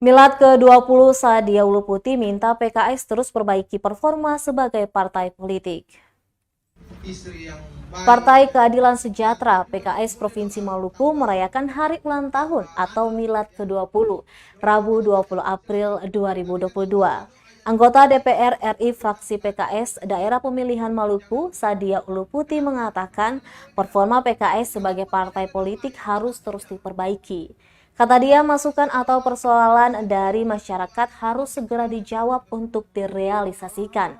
Milad ke-20 Sadia Uluputi minta PKS terus perbaiki performa sebagai partai politik. Partai Keadilan Sejahtera (PKS) Provinsi Maluku merayakan hari ulang tahun atau Milad ke-20, Rabu 20 April 2022. Anggota DPR RI fraksi PKS Daerah Pemilihan Maluku, Sadia Uluputi mengatakan performa PKS sebagai partai politik harus terus diperbaiki. Kata dia, masukan atau persoalan dari masyarakat harus segera dijawab untuk direalisasikan.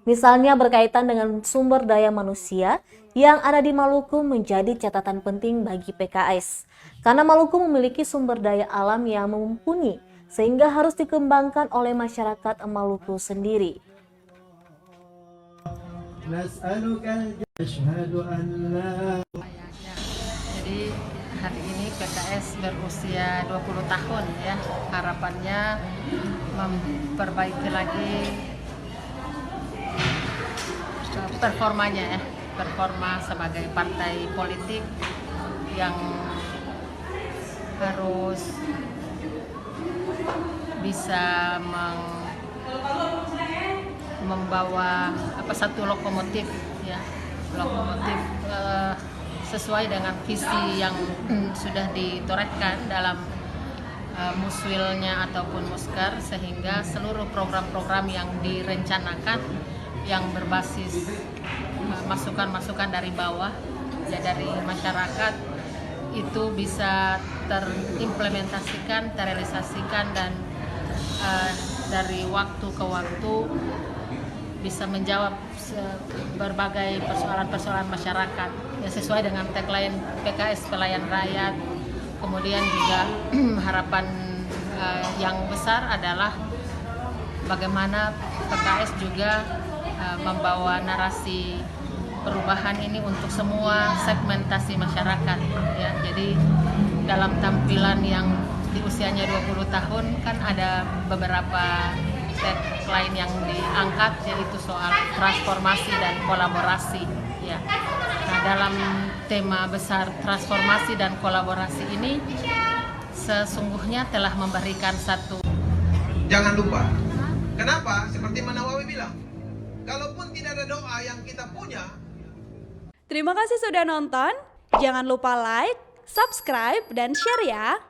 Misalnya berkaitan dengan sumber daya manusia yang ada di Maluku menjadi catatan penting bagi PKS. Karena Maluku memiliki sumber daya alam yang mumpuni, sehingga harus dikembangkan oleh masyarakat Maluku sendiri. Jadi hari ini PKS berusia 20 tahun ya. Harapannya memperbaiki lagi performanya ya. Performa sebagai partai politik yang harus bisa membawa satu lokomotif ya. Lokomotif sesuai dengan visi yang sudah ditorehkan dalam muswilnya ataupun muskar, sehingga seluruh program-program yang direncanakan yang berbasis masukan-masukan dari bawah ya, dari masyarakat, itu bisa terimplementasikan, terrealisasikan, dan dari waktu ke waktu bisa menjawab berbagai persoalan-persoalan masyarakat ya, sesuai dengan tagline PKS Pelayan Rakyat. Kemudian juga harapan yang besar adalah bagaimana PKS juga membawa narasi perubahan ini untuk semua segmentasi masyarakat ya. Jadi dalam tampilan yang di usianya 20 tahun kan ada beberapa tagline yang diangkat, yaitu soal transformasi dan kolaborasi ya. Nah, dalam tema besar transformasi dan kolaborasi ini sesungguhnya telah memberikan satu. Jangan lupa. Kenapa? Seperti Manawawi bilang, kalaupun tidak ada doa yang kita punya. Terima kasih sudah nonton. Jangan lupa like, subscribe, dan share ya.